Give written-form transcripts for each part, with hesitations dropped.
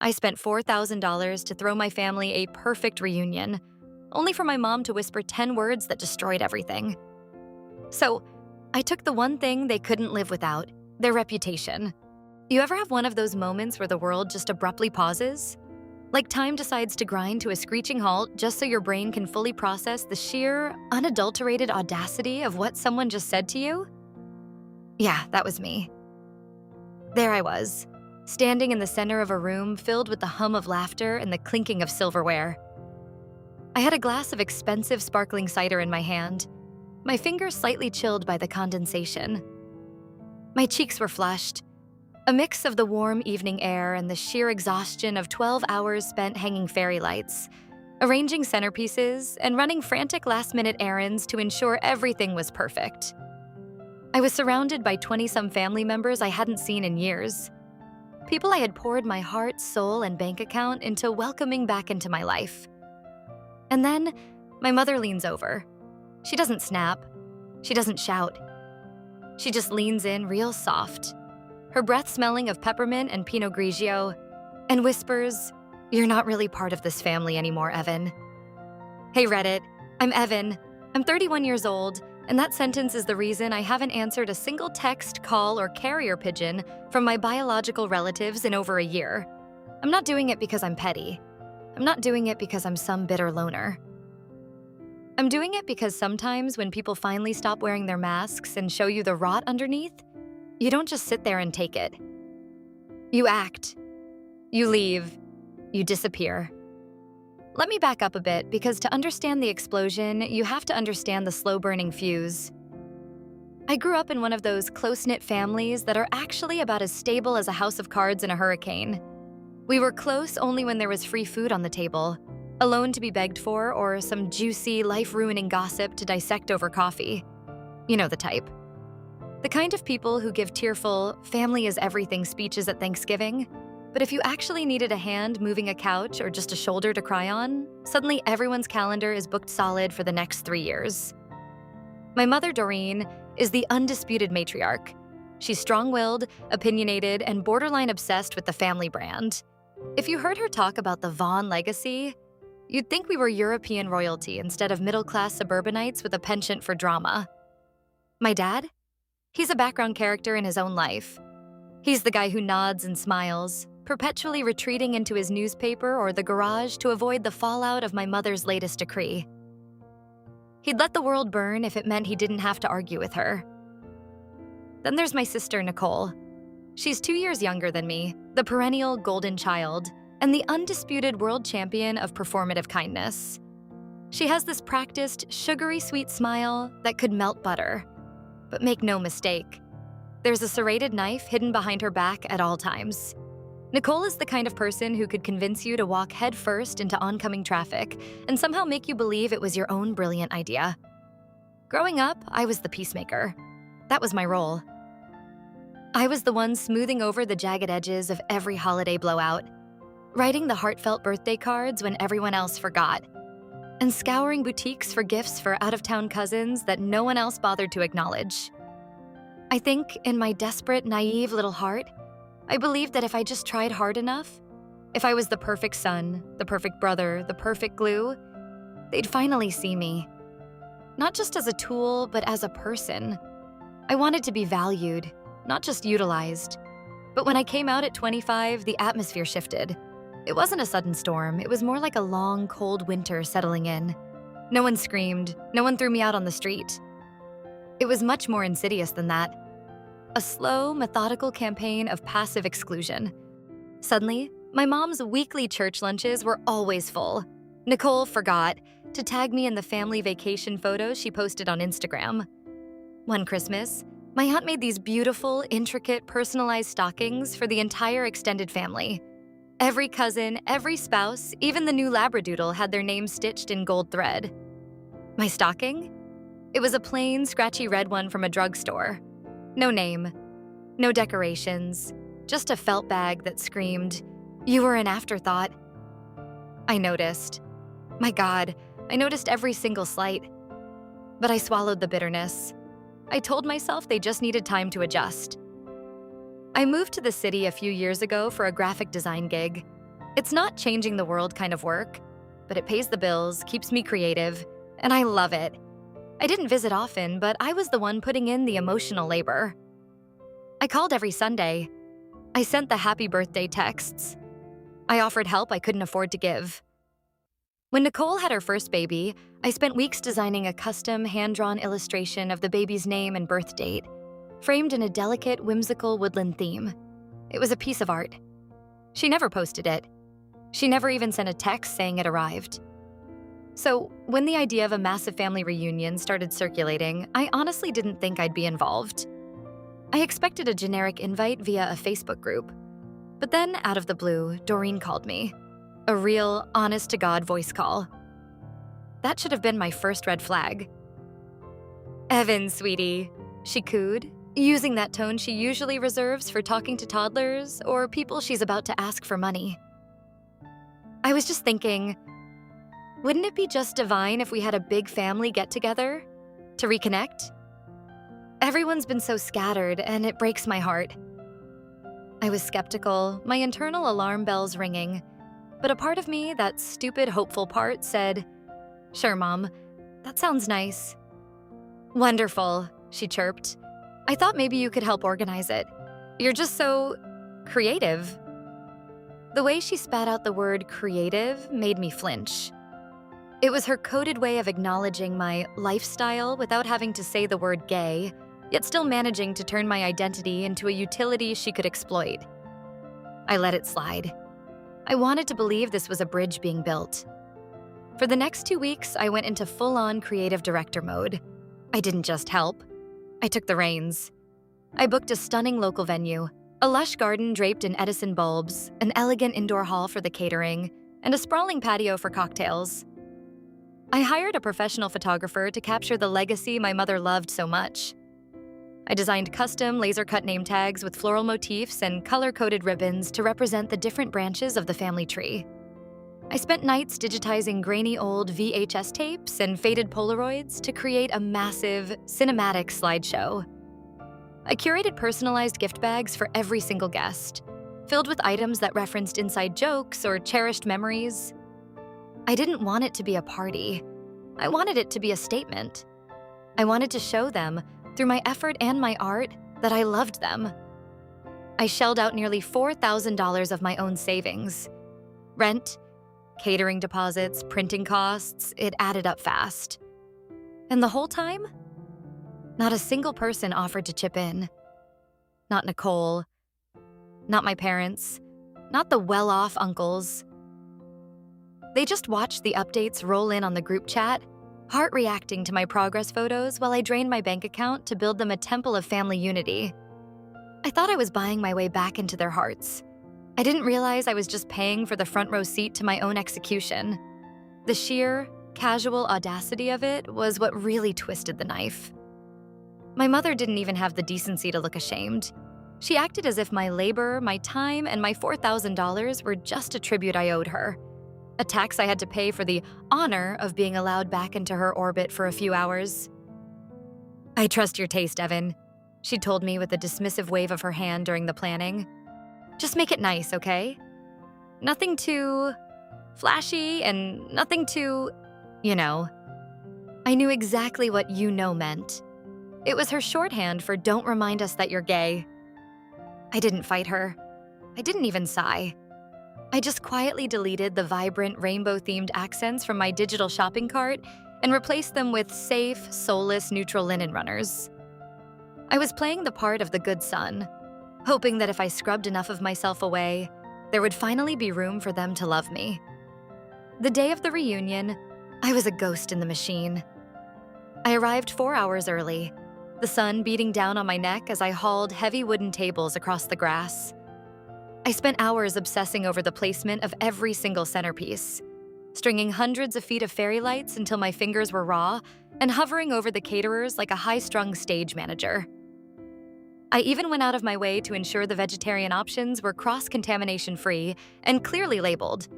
I spent $4,000 to throw my family a perfect reunion, only for my mom to whisper 10 words that destroyed everything. So, I took the one thing they couldn't live without, their reputation. You ever have one of those moments where the world just abruptly pauses? Like time decides to grind to a screeching halt just so your brain can fully process the sheer, unadulterated audacity of what someone just said to you? Yeah, that was me. There I was, standing in the center of a room filled with the hum of laughter and the clinking of silverware. I had a glass of expensive sparkling cider in my hand, my fingers slightly chilled by the condensation. My cheeks were flushed, a mix of the warm evening air and the sheer exhaustion of 12 hours spent hanging fairy lights, arranging centerpieces, and running frantic last-minute errands to ensure everything was perfect. I was surrounded by 20-some family members I hadn't seen in years. People I had poured my heart, soul, and bank account into welcoming back into my life. And then, my mother leans over. She doesn't snap. She doesn't shout. She just leans in real soft, her breath smelling of peppermint and Pinot Grigio, and whispers, "You're not really part of this family anymore, Evan." Hey Reddit, I'm Evan. I'm 31 years old, and that sentence is the reason I haven't answered a single text, call, or carrier pigeon from my biological relatives in over a year. I'm not doing it because I'm petty. I'm not doing it because I'm some bitter loner. I'm doing it because sometimes when people finally stop wearing their masks and show you the rot underneath, you don't just sit there and take it. You act. You leave. You disappear. Let me back up a bit, because to understand the explosion, you have to understand the slow-burning fuse. I grew up in one of those close-knit families that are actually about as stable as a house of cards in a hurricane. We were close only when there was free food on the table, a loan to be begged for, or some juicy, life-ruining gossip to dissect over coffee. You know the type. The kind of people who give tearful, family is everything speeches at Thanksgiving, but if you actually needed a hand moving a couch or just a shoulder to cry on, suddenly everyone's calendar is booked solid for the next 3 years. My mother, Doreen, is the undisputed matriarch. She's strong-willed, opinionated, and borderline obsessed with the family brand. If you heard her talk about the Vaughn legacy, you'd think we were European royalty instead of middle-class suburbanites with a penchant for drama. My dad? He's a background character in his own life. He's the guy who nods and smiles, perpetually retreating into his newspaper or the garage to avoid the fallout of my mother's latest decree. He'd let the world burn if it meant he didn't have to argue with her. Then there's my sister, Nicole. She's 2 years younger than me, the perennial golden child, and the undisputed world champion of performative kindness. She has this practiced, sugary sweet smile that could melt butter. But make no mistake, there's a serrated knife hidden behind her back at all times. Nicole is the kind of person who could convince you to walk headfirst into oncoming traffic and somehow make you believe it was your own brilliant idea. Growing up, I was the peacemaker. That was my role. I was the one smoothing over the jagged edges of every holiday blowout, writing the heartfelt birthday cards when everyone else forgot, and scouring boutiques for gifts for out-of-town cousins that no one else bothered to acknowledge. I think, in my desperate, naive little heart, I believed that if I just tried hard enough, if I was the perfect son, the perfect brother, the perfect glue, they'd finally see me. Not just as a tool, but as a person. I wanted to be valued, not just utilized. But when I came out at 25, the atmosphere shifted. It wasn't a sudden storm, it was more like a long, cold winter settling in. No one screamed, no one threw me out on the street. It was much more insidious than that. A slow, methodical campaign of passive exclusion. Suddenly, my mom's weekly church lunches were always full. Nicole forgot to tag me in the family vacation photos she posted on Instagram. One Christmas, my aunt made these beautiful, intricate, personalized stockings for the entire extended family. Every cousin, every spouse, even the new Labradoodle had their names stitched in gold thread. My stocking? It was a plain, scratchy red one from a drugstore. No name, no decorations, just a felt bag that screamed, "You were an afterthought." I noticed. My God, I noticed every single slight. But I swallowed the bitterness. I told myself they just needed time to adjust. I moved to the city a few years ago for a graphic design gig. It's not changing the world kind of work, but it pays the bills, keeps me creative, and I love it. I didn't visit often, but I was the one putting in the emotional labor. I called every Sunday. I sent the happy birthday texts. I offered help I couldn't afford to give. When Nicole had her first baby, I spent weeks designing a custom hand-drawn illustration of the baby's name and birth date, framed in a delicate, whimsical woodland theme. It was a piece of art. She never posted it. She never even sent a text saying it arrived. So, when the idea of a massive family reunion started circulating, I honestly didn't think I'd be involved. I expected a generic invite via a Facebook group. But then, out of the blue, Doreen called me. A real, honest-to-God voice call. That should have been my first red flag. "Evan, sweetie," she cooed, using that tone she usually reserves for talking to toddlers or people she's about to ask for money. I was just thinking, wouldn't it be just divine if we had a big family get-together to reconnect? Everyone's been so scattered, and it breaks my heart. I was skeptical, my internal alarm bells ringing, but a part of me, that stupid, hopeful part, said, "Sure, Mom, that sounds nice." "Wonderful," she chirped. "I thought maybe you could help organize it. You're just so creative." The way she spat out the word creative made me flinch. It was her coded way of acknowledging my lifestyle without having to say the word gay, yet still managing to turn my identity into a utility she could exploit. I let it slide. I wanted to believe this was a bridge being built. For the next 2 weeks, I went into full-on creative director mode. I didn't just help. I took the reins. I booked a stunning local venue, a lush garden draped in Edison bulbs, an elegant indoor hall for the catering, and a sprawling patio for cocktails. I hired a professional photographer to capture the legacy my mother loved so much. I designed custom laser-cut name tags with floral motifs and color-coded ribbons to represent the different branches of the family tree. I spent nights digitizing grainy old VHS tapes and faded Polaroids to create a massive, cinematic slideshow. I curated personalized gift bags for every single guest, filled with items that referenced inside jokes or cherished memories. I didn't want it to be a party. I wanted it to be a statement. I wanted to show them, through my effort and my art, that I loved them. I shelled out nearly $4,000 of my own savings. Rent, catering deposits, printing costs, it added up fast. And the whole time, not a single person offered to chip in. Not Nicole, not my parents, not the well-off uncles. They just watched the updates roll in on the group chat, heart reacting to my progress photos while I drained my bank account to build them a temple of family unity. I thought I was buying my way back into their hearts. I didn't realize I was just paying for the front row seat to my own execution. The sheer, casual audacity of it was what really twisted the knife. My mother didn't even have the decency to look ashamed. She acted as if my labor, my time, and my $4,000 were just a tribute I owed her. A tax I had to pay for the honor of being allowed back into her orbit for a few hours. "I trust your taste, Evan," she told me with a dismissive wave of her hand during the planning. "Just make it nice, okay? Nothing too flashy and nothing too, you know." I knew exactly what "you know" meant. It was her shorthand for "don't remind us that you're gay." I didn't fight her. I didn't even sigh. I just quietly deleted the vibrant rainbow-themed accents from my digital shopping cart and replaced them with safe, soulless, neutral linen runners. I was playing the part of the good son, hoping that if I scrubbed enough of myself away, there would finally be room for them to love me. The day of the reunion, I was a ghost in the machine. I arrived 4 hours early, the sun beating down on my neck as I hauled heavy wooden tables across the grass. I spent hours obsessing over the placement of every single centerpiece, stringing hundreds of feet of fairy lights until my fingers were raw and hovering over the caterers like a high-strung stage manager. I even went out of my way to ensure the vegetarian options were cross-contamination free and clearly labeled,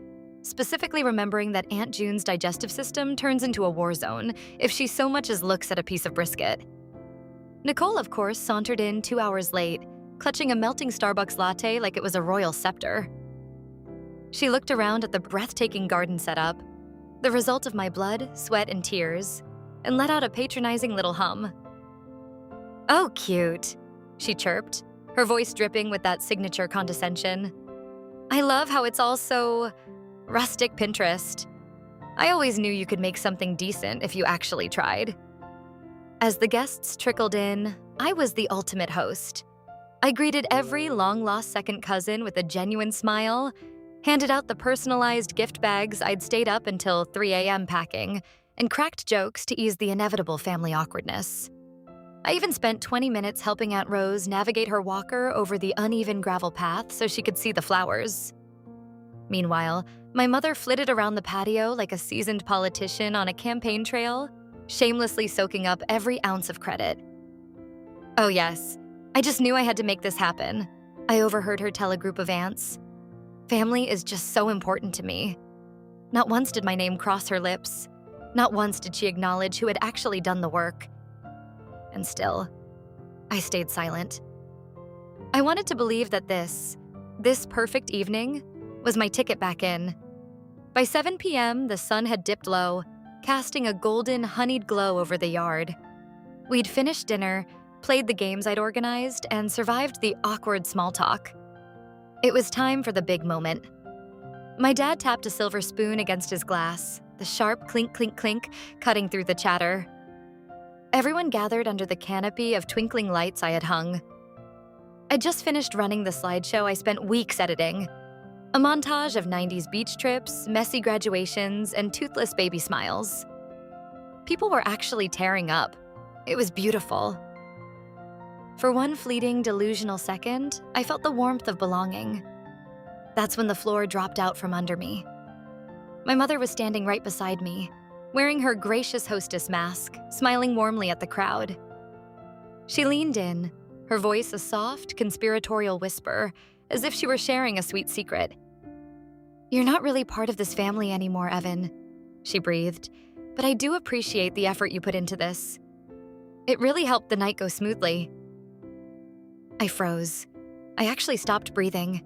specifically remembering that Aunt June's digestive system turns into a war zone if she so much as looks at a piece of brisket. Nicole, of course, sauntered in 2 hours late, clutching a melting Starbucks latte like it was a royal scepter. She looked around at the breathtaking garden setup, the result of my blood, sweat, and tears, and let out a patronizing little hum. "Oh, cute," she chirped, her voice dripping with that signature condescension. "I love how it's all so rustic Pinterest. I always knew you could make something decent if you actually tried." As the guests trickled in, I was the ultimate host. I greeted every long-lost second cousin with a genuine smile, handed out the personalized gift bags I'd stayed up until 3 a.m. packing, and cracked jokes to ease the inevitable family awkwardness. I even spent 20 minutes helping Aunt Rose navigate her walker over the uneven gravel path so she could see the flowers. Meanwhile, my mother flitted around the patio like a seasoned politician on a campaign trail, shamelessly soaking up every ounce of credit. "Oh yes, I just knew I had to make this happen," I overheard her tell a group of aunts. "Family is just so important to me." Not once did my name cross her lips. Not once did she acknowledge who had actually done the work. And still, I stayed silent. I wanted to believe that this perfect evening was my ticket back in. By 7 p.m., the sun had dipped low, casting a golden, honeyed glow over the yard. We'd finished dinner, played the games I'd organized, and survived the awkward small talk. It was time for the big moment. My dad tapped a silver spoon against his glass, the sharp clink, clink, clink cutting through the chatter. Everyone gathered under the canopy of twinkling lights I had hung. I'd just finished running the slideshow I spent weeks editing. A montage of 90s beach trips, messy graduations, and toothless baby smiles. People were actually tearing up. It was beautiful. For one fleeting, delusional second, I felt the warmth of belonging. That's when the floor dropped out from under me. My mother was standing right beside me, wearing her gracious hostess mask, smiling warmly at the crowd. She leaned in, her voice a soft, conspiratorial whisper, as if she were sharing a sweet secret. "You're not really part of this family anymore, Evan," she breathed, "but I do appreciate the effort you put into this. It really helped the night go smoothly." I froze. I actually stopped breathing.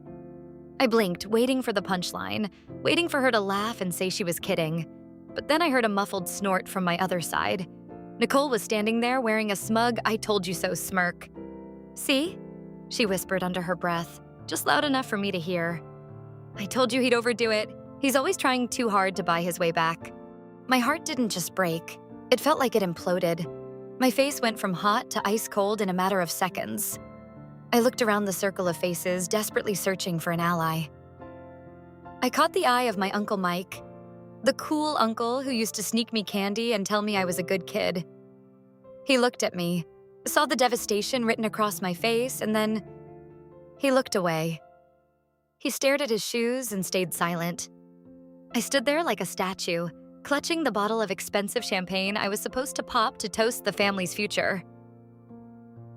I blinked, waiting for the punchline, waiting for her to laugh and say she was kidding. But then I heard a muffled snort from my other side. Nicole was standing there wearing a smug "I told you so" smirk. "See?" she whispered under her breath, just loud enough for me to hear. "I told you he'd overdo it. He's always trying too hard to buy his way back." My heart didn't just break. It felt like it imploded. My face went from hot to ice cold in a matter of seconds. I looked around the circle of faces, desperately searching for an ally. I caught the eye of my Uncle Mike, the cool uncle who used to sneak me candy and tell me I was a good kid. He looked at me, saw the devastation written across my face, and then he looked away. He stared at his shoes and stayed silent. I stood there like a statue, clutching the bottle of expensive champagne I was supposed to pop to toast the family's future.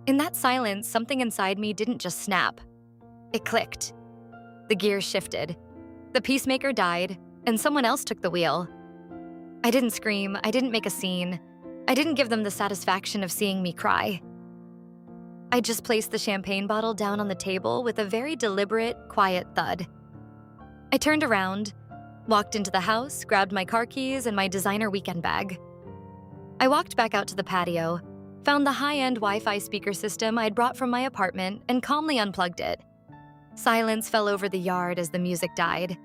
In that silence, something inside me didn't just snap. It clicked. The gears shifted. The peacemaker died, and someone else took the wheel. I didn't scream, I didn't make a scene. I didn't give them the satisfaction of seeing me cry. I just placed the champagne bottle down on the table with a very deliberate, quiet thud. I turned around, walked into the house, grabbed my car keys and my designer weekend bag. I walked back out to the patio, found the high-end Wi-Fi speaker system I'd brought from my apartment, and calmly unplugged it. Silence fell over the yard as the music died.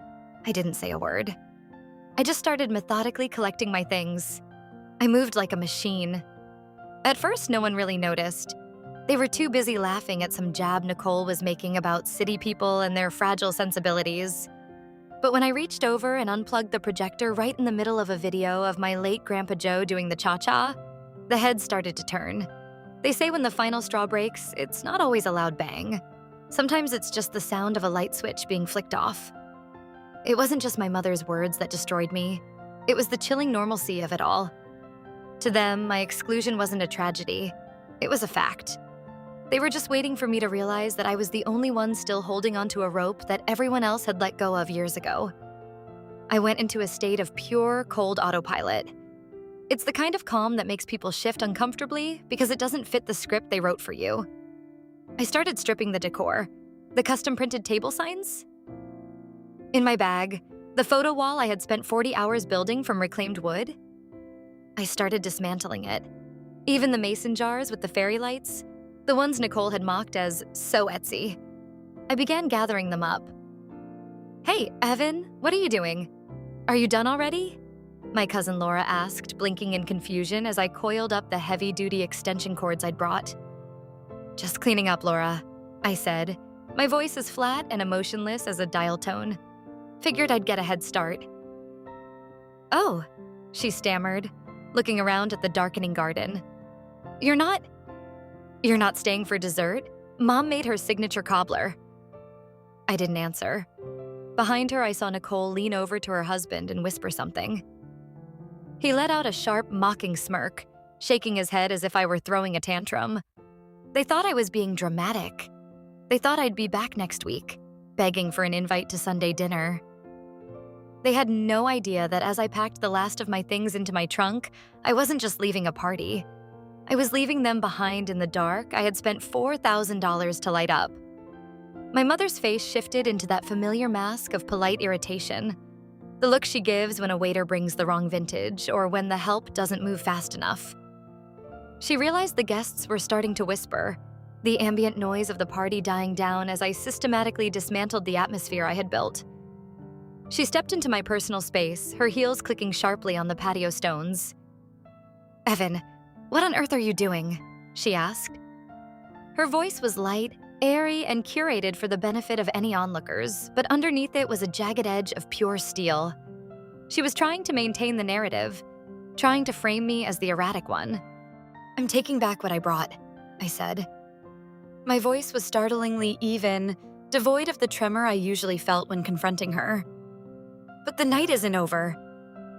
I didn't say a word. I just started methodically collecting my things. I moved like a machine. At first, no one really noticed. They were too busy laughing at some jab Nicole was making about city people and their fragile sensibilities. But when I reached over and unplugged the projector right in the middle of a video of my late Grandpa Joe doing the cha-cha, the heads started to turn. They say when the final straw breaks, it's not always a loud bang. Sometimes it's just the sound of a light switch being flicked off. It wasn't just my mother's words that destroyed me. It was the chilling normalcy of it all. To them, my exclusion wasn't a tragedy. It was a fact. They were just waiting for me to realize that I was the only one still holding onto a rope that everyone else had let go of years ago. I went into a state of pure, cold autopilot. It's the kind of calm that makes people shift uncomfortably because it doesn't fit the script they wrote for you. I started stripping the decor. The custom-printed table signs? In my bag, the photo wall I had spent 40 hours building from reclaimed wood. I started dismantling it. Even the mason jars with the fairy lights, the ones Nicole had mocked as so Etsy. I began gathering them up. "Hey, Evan, what are you doing? Are you done already?" My cousin Laura asked, blinking in confusion as I coiled up the heavy-duty extension cords I'd brought. "Just cleaning up, Laura," I said, my voice as flat and emotionless as a dial tone. Figured I'd get a head start. "Oh," she stammered, looking around at the darkening garden. You're not staying for dessert? Mom made her signature cobbler." I didn't answer. Behind her, I saw Nicole lean over to her husband and whisper something. He let out a sharp, mocking smirk, shaking his head as if I were throwing a tantrum. They thought I was being dramatic. They thought I'd be back next week, begging for an invite to Sunday dinner. They had no idea that as I packed the last of my things into my trunk, I wasn't just leaving a party. I was leaving them behind in the dark I had spent $4,000 to light up. My mother's face shifted into that familiar mask of polite irritation, the look she gives when a waiter brings the wrong vintage or when the help doesn't move fast enough. She realized the guests were starting to whisper, the ambient noise of the party dying down as I systematically dismantled the atmosphere I had built. She stepped into my personal space, her heels clicking sharply on the patio stones. "Evan, what on earth are you doing?" she asked. Her voice was light, airy, and curated for the benefit of any onlookers, but underneath it was a jagged edge of pure steel. She was trying to maintain the narrative, trying to frame me as the erratic one. "I'm taking back what I brought," I said. My voice was startlingly even, devoid of the tremor I usually felt when confronting her. "But the night isn't over.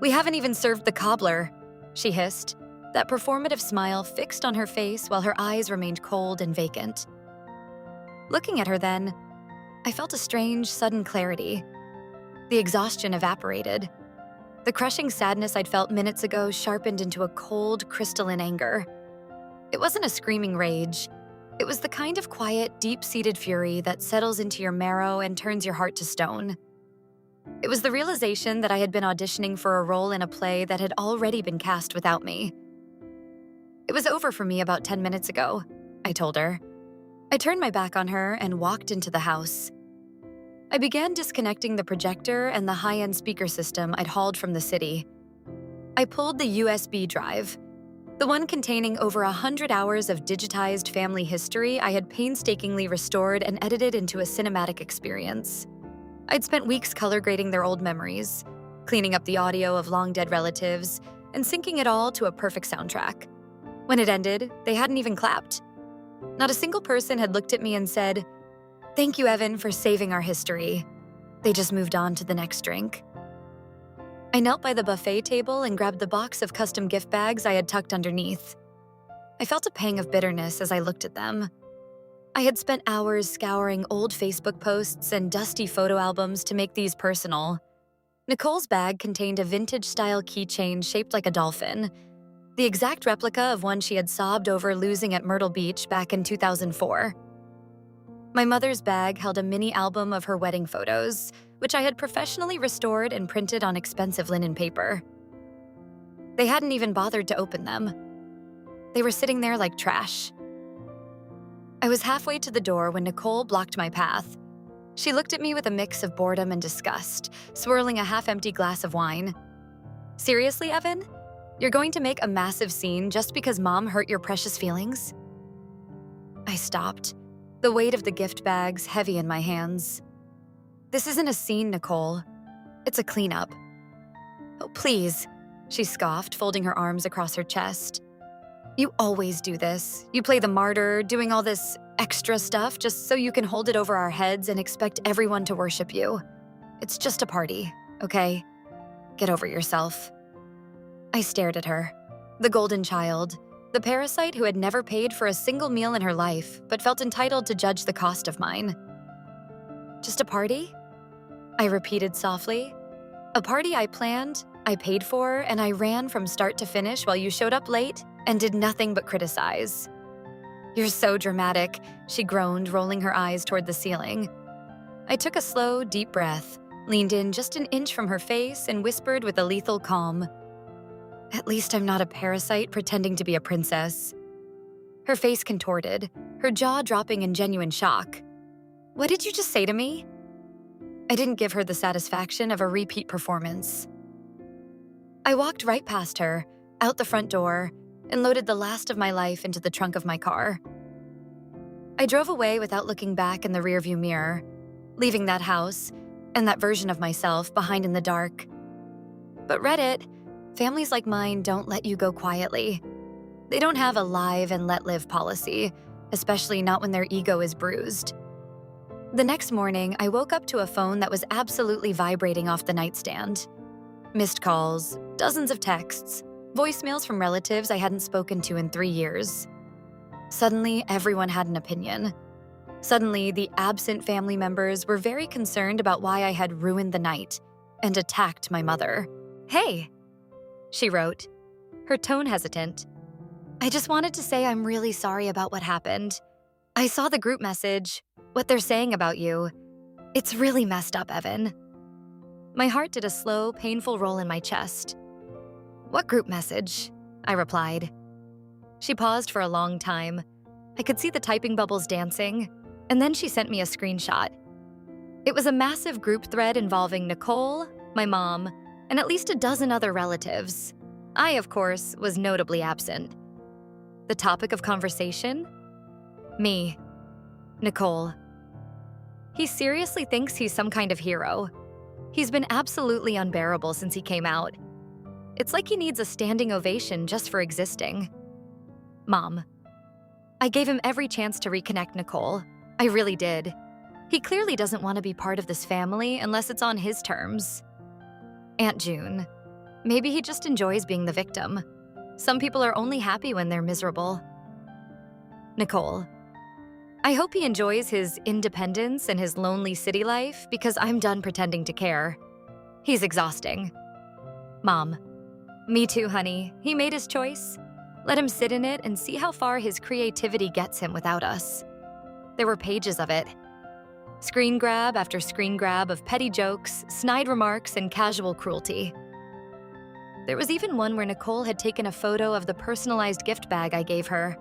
We haven't even served the cobbler," she hissed, that performative smile fixed on her face while her eyes remained cold and vacant. Looking at her then, I felt a strange, sudden clarity. The exhaustion evaporated. The crushing sadness I'd felt minutes ago sharpened into a cold, crystalline anger. It wasn't a screaming rage. It was the kind of quiet, deep-seated fury that settles into your marrow and turns your heart to stone. It was the realization that I had been auditioning for a role in a play that had already been cast without me. "It was over for me about 10 minutes ago," I told her. I turned my back on her and walked into the house. I began disconnecting the projector and the high-end speaker system I'd hauled from the city. I pulled the USB drive, the one containing over 100 hours of digitized family history I had painstakingly restored and edited into a cinematic experience. I'd spent weeks color grading their old memories, cleaning up the audio of long-dead relatives, and syncing it all to a perfect soundtrack. When it ended, they hadn't even clapped. Not a single person had looked at me and said, "Thank you, Evan, for saving our history." They just moved on to the next drink. I knelt by the buffet table and grabbed the box of custom gift bags I had tucked underneath. I felt a pang of bitterness as I looked at them. I had spent hours scouring old Facebook posts and dusty photo albums to make these personal. Nicole's bag contained a vintage-style keychain shaped like a dolphin, the exact replica of one she had sobbed over losing at Myrtle Beach back in 2004. My mother's bag held a mini album of her wedding photos, which I had professionally restored and printed on expensive linen paper. They hadn't even bothered to open them. They were sitting there like trash. I was halfway to the door when Nicole blocked my path. She looked at me with a mix of boredom and disgust, swirling a half-empty glass of wine. "Seriously, Evan? You're going to make a massive scene just because Mom hurt your precious feelings?" I stopped, the weight of the gift bags heavy in my hands. "This isn't a scene, Nicole. It's a cleanup." "Oh, please," she scoffed, folding her arms across her chest. "You always do this. You play the martyr, doing all this extra stuff just so you can hold it over our heads and expect everyone to worship you. It's just a party, okay? Get over yourself." I stared at her, the golden child, the parasite who had never paid for a single meal in her life but felt entitled to judge the cost of mine. "Just a party?" I repeated softly. "A party I planned, I paid for, and I ran from start to finish while you showed up late and did nothing but criticize." "You're so dramatic," she groaned, rolling her eyes toward the ceiling. I took a slow, deep breath, leaned in just an inch from her face and whispered with a lethal calm, "At least I'm not a parasite pretending to be a princess." Her face contorted, her jaw dropping in genuine shock. "What did you just say to me?" I didn't give her the satisfaction of a repeat performance. I walked right past her, out the front door, and loaded the last of my life into the trunk of my car. I drove away without looking back in the rearview mirror, leaving that house and that version of myself behind in the dark. But Reddit, families like mine don't let you go quietly. They don't have a live and let live policy, especially not when their ego is bruised. The next morning, I woke up to a phone that was absolutely vibrating off the nightstand. Missed calls, dozens of texts, voicemails from relatives I hadn't spoken to in 3 years. Suddenly, everyone had an opinion. Suddenly, the absent family members were very concerned about why I had ruined the night and attacked my mother. "Hey," she wrote, her tone hesitant. "I just wanted to say I'm really sorry about what happened. I saw the group message, what they're saying about you. It's really messed up, Evan." My heart did a slow, painful roll in my chest. "What group message?" I replied. She paused for a long time. I could see the typing bubbles dancing, and then she sent me a screenshot. It was a massive group thread involving Nicole, my mom, and at least a dozen other relatives. I, of course, was notably absent. The topic of conversation? Me. Nicole. He seriously thinks he's some kind of hero. He's been absolutely unbearable since he came out. It's like he needs a standing ovation just for existing. Mom. I gave him every chance to reconnect Nicole. I really did. He clearly doesn't want to be part of this family unless it's on his terms. Aunt June. Maybe he just enjoys being the victim. Some people are only happy when they're miserable. Nicole. I hope he enjoys his independence and his lonely city life because I'm done pretending to care. He's exhausting. Mom. Me too, honey. He made his choice. Let him sit in it and see how far his creativity gets him without us. There were pages of it. Screen grab after screen grab of petty jokes, snide remarks, and casual cruelty. There was even one where Nicole had taken a photo of the personalized gift bag I gave her.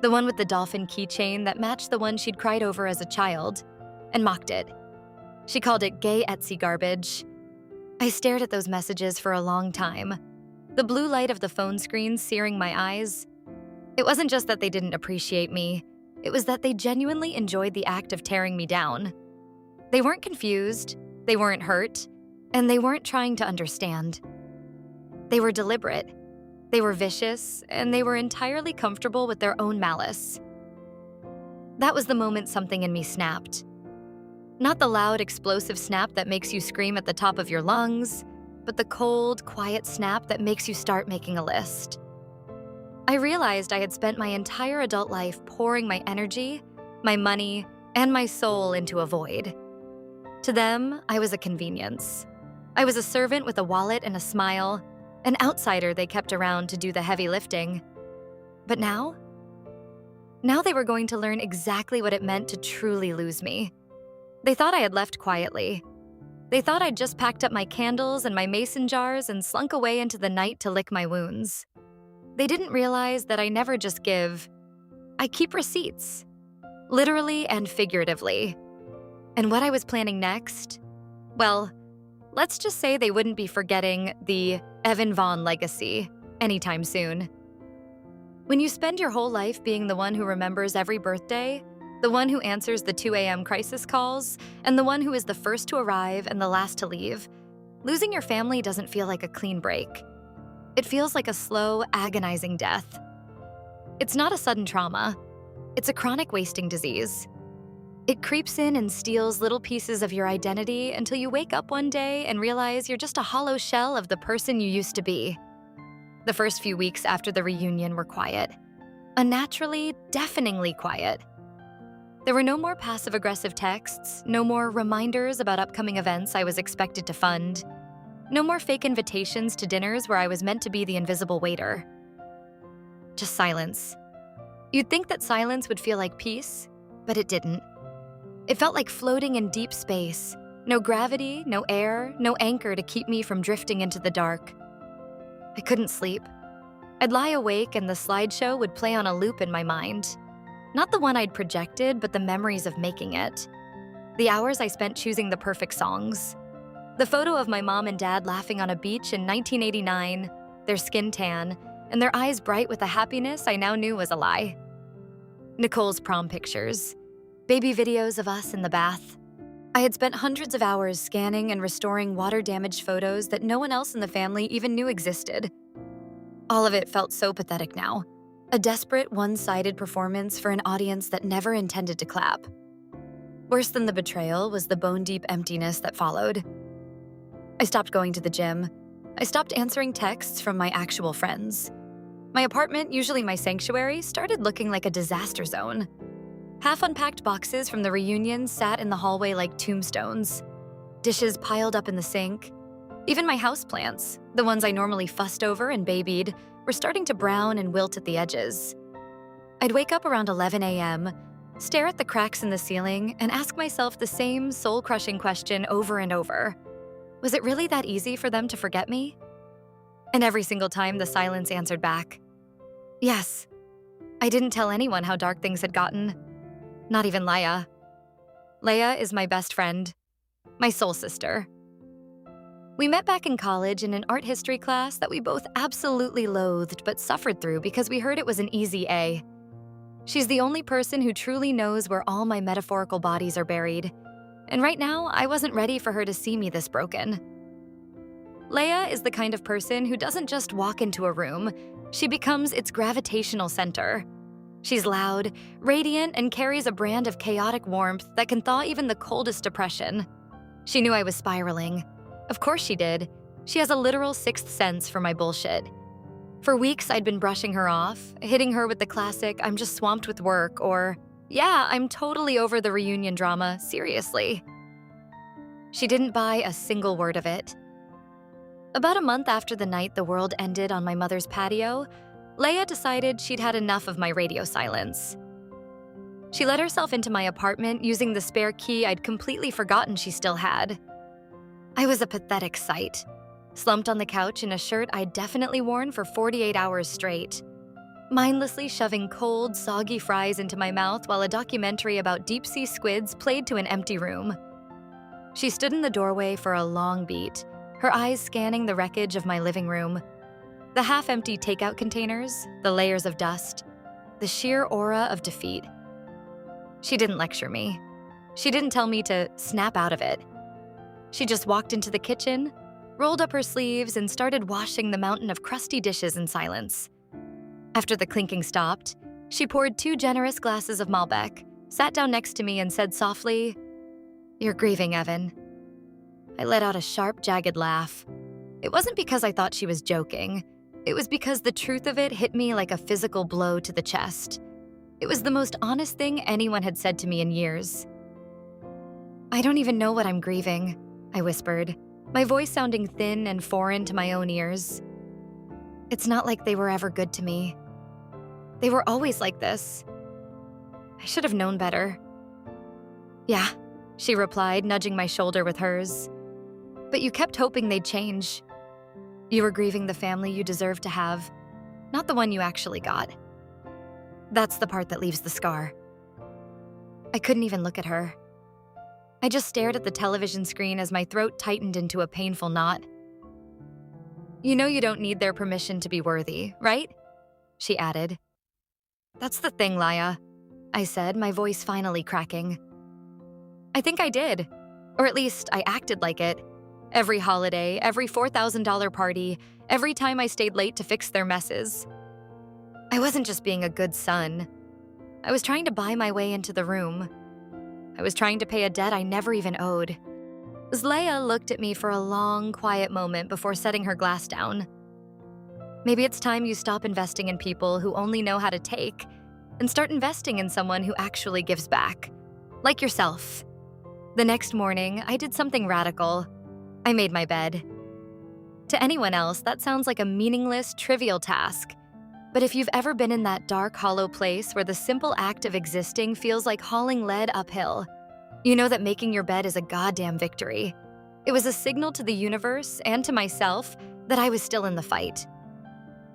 The one with the dolphin keychain that matched the one she'd cried over as a child, and mocked it. She called it gay Etsy garbage. I stared at those messages for a long time, the blue light of the phone screen searing my eyes. It wasn't just that they didn't appreciate me, it was that they genuinely enjoyed the act of tearing me down. They weren't confused, they weren't hurt, and they weren't trying to understand. They were deliberate. They were vicious, and they were entirely comfortable with their own malice. That was the moment something in me snapped. Not the loud, explosive snap that makes you scream at the top of your lungs, but the cold, quiet snap that makes you start making a list. I realized I had spent my entire adult life pouring my energy, my money, and my soul into a void. To them, I was a convenience. I was a servant with a wallet and a smile, an outsider they kept around to do the heavy lifting. But now? Now they were going to learn exactly what it meant to truly lose me. They thought I had left quietly. They thought I'd just packed up my candles and my mason jars and slunk away into the night to lick my wounds. They didn't realize that I never just give. I keep receipts, literally and figuratively. And what I was planning next? Well, let's just say they wouldn't be forgetting the Evan Vaughn legacy anytime soon. When you spend your whole life being the one who remembers every birthday, the one who answers the 2 a.m. crisis calls, and the one who is the first to arrive and the last to leave, losing your family doesn't feel like a clean break. It feels like a slow, agonizing death. It's not a sudden trauma. It's a chronic wasting disease. It creeps in and steals little pieces of your identity until you wake up one day and realize you're just a hollow shell of the person you used to be. The first few weeks after the reunion were quiet. Unnaturally, deafeningly quiet. There were no more passive-aggressive texts, no more reminders about upcoming events I was expected to fund, no more fake invitations to dinners where I was meant to be the invisible waiter. Just silence. You'd think that silence would feel like peace, but it didn't. It felt like floating in deep space, No gravity, no air, no anchor to keep me from drifting into the dark. I couldn't sleep. I'd lie awake and the slideshow would play on a loop in my mind. Not the one I'd projected, but the memories of making it. The hours I spent choosing the perfect songs. The photo of my mom and dad laughing on a beach in 1989, their skin tan, and their eyes bright with a happiness I now knew was a lie. Nicole's prom pictures. Baby videos of us in the bath. I had spent hundreds of hours scanning and restoring water-damaged photos that no one else in the family even knew existed. All of it felt so pathetic now. A desperate, one-sided performance for an audience that never intended to clap. Worse than the betrayal was the bone-deep emptiness that followed. I stopped going to the gym. I stopped answering texts from my actual friends. My apartment, usually my sanctuary, started looking like a disaster zone. Half-unpacked boxes from the reunion sat in the hallway like tombstones. Dishes piled up in the sink. Even my houseplants, the ones I normally fussed over and babied, were starting to brown and wilt at the edges. I'd wake up around 11 a.m., stare at the cracks in the ceiling, and ask myself the same soul-crushing question over and over. Was it really that easy for them to forget me? And every single time, the silence answered back. Yes. I didn't tell anyone how dark things had gotten. Not even Leia. Leia is my best friend, my soul sister. We met back in college in an art history class that we both absolutely loathed but suffered through because we heard it was an easy A. She's the only person who truly knows where all my metaphorical bodies are buried. And right now, I wasn't ready for her to see me this broken. Leia is the kind of person who doesn't just walk into a room, she becomes its gravitational center. She's loud, radiant, and carries a brand of chaotic warmth that can thaw even the coldest depression. She knew I was spiraling. Of course she did. She has a literal sixth sense for my bullshit. For weeks, I'd been brushing her off, hitting her with the classic, "I'm just swamped with work," or, "Yeah, I'm totally over the reunion drama, seriously." She didn't buy a single word of it. About a month after the night the world ended on my mother's patio, Leia decided she'd had enough of my radio silence. She let herself into my apartment using the spare key I'd completely forgotten she still had. I was a pathetic sight, slumped on the couch in a shirt I'd definitely worn for 48 hours straight, mindlessly shoving cold, soggy fries into my mouth while a documentary about deep-sea squids played to an empty room. She stood in the doorway for a long beat, her eyes scanning the wreckage of my living room. The half-empty takeout containers, the layers of dust, the sheer aura of defeat. She didn't lecture me. She didn't tell me to snap out of it. She just walked into the kitchen, rolled up her sleeves, and started washing the mountain of crusty dishes in silence. After the clinking stopped, she poured 2 generous glasses of Malbec, sat down next to me, and said softly, "You're grieving, Evan." I let out a sharp, jagged laugh. It wasn't because I thought she was joking. It was because the truth of it hit me like a physical blow to the chest. It was the most honest thing anyone had said to me in years. "I don't even know what I'm grieving," I whispered, my voice sounding thin and foreign to my own ears. "It's not like they were ever good to me. They were always like this. I should have known better." "Yeah," she replied, nudging my shoulder with hers. "But you kept hoping they'd change. You were grieving the family you deserved to have, not the one you actually got. That's the part that leaves the scar." I couldn't even look at her. I just stared at the television screen as my throat tightened into a painful knot. "You know you don't need their permission to be worthy, right?" she added. "That's the thing, Leia," I said, my voice finally cracking. "I think I did. Or at least I acted like it. Every holiday, every $4,000 party, every time I stayed late to fix their messes. I wasn't just being a good son. I was trying to buy my way into the room. I was trying to pay a debt I never even owed." Leia looked at me for a long, quiet moment before setting her glass down. "Maybe it's time you stop investing in people who only know how to take and start investing in someone who actually gives back. Like yourself." The next morning, I did something radical. I made my bed. To anyone else, that sounds like a meaningless, trivial task. But if you've ever been in that dark, hollow place where the simple act of existing feels like hauling lead uphill, You know that making your bed is a goddamn victory. It was a signal to the universe and to myself that I was still in the fight.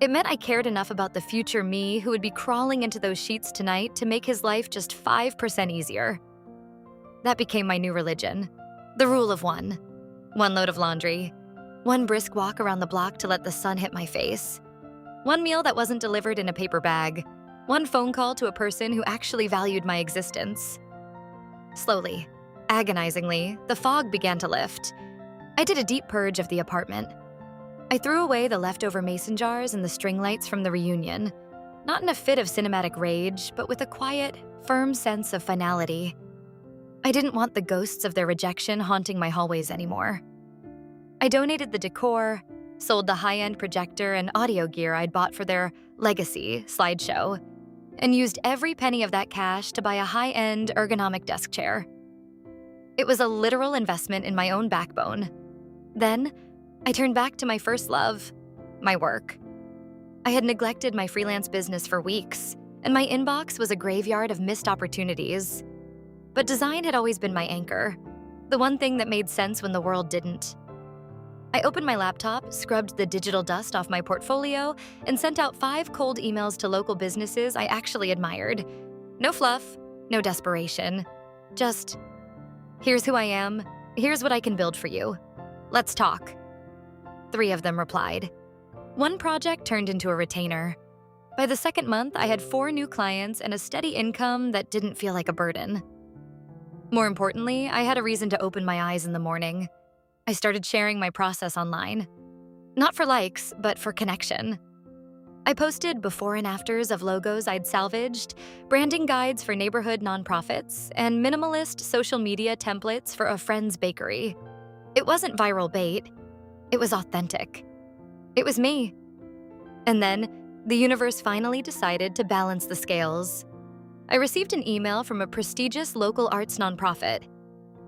It meant I cared enough about the future me who would be crawling into those sheets tonight to make his life just 5% easier. That became my new religion. The rule of one. One load of laundry. One brisk walk around the block to let the sun hit my face. One meal that wasn't delivered in a paper bag. One phone call to a person who actually valued my existence. Slowly, agonizingly, the fog began to lift. I did a deep purge of the apartment. I threw away the leftover mason jars and the string lights from the reunion, not in a fit of cinematic rage, but with a quiet, firm sense of finality. I didn't want the ghosts of their rejection haunting my hallways anymore. I donated the decor, sold the high-end projector and audio gear I'd bought for their Legacy slideshow, and used every penny of that cash to buy a high-end ergonomic desk chair. It was a literal investment in my own backbone. Then, I turned back to my first love, my work. I had neglected my freelance business for weeks, and my inbox was a graveyard of missed opportunities. But design had always been my anchor, the one thing that made sense when the world didn't. I opened my laptop, scrubbed the digital dust off my portfolio, and sent out 5 cold emails to local businesses I actually admired. No fluff, no desperation. Just, here's who I am, here's what I can build for you. Let's talk. 3 of them replied. One project turned into a retainer. By the second month, I had 4 new clients and a steady income that didn't feel like a burden. More importantly, I had a reason to open my eyes in the morning. I started sharing my process online. Not for likes, but for connection. I posted before and afters of logos I'd salvaged, branding guides for neighborhood nonprofits, and minimalist social media templates for a friend's bakery. It wasn't viral bait. It was authentic. It was me. And then, the universe finally decided to balance the scales. I received an email from a prestigious local arts nonprofit.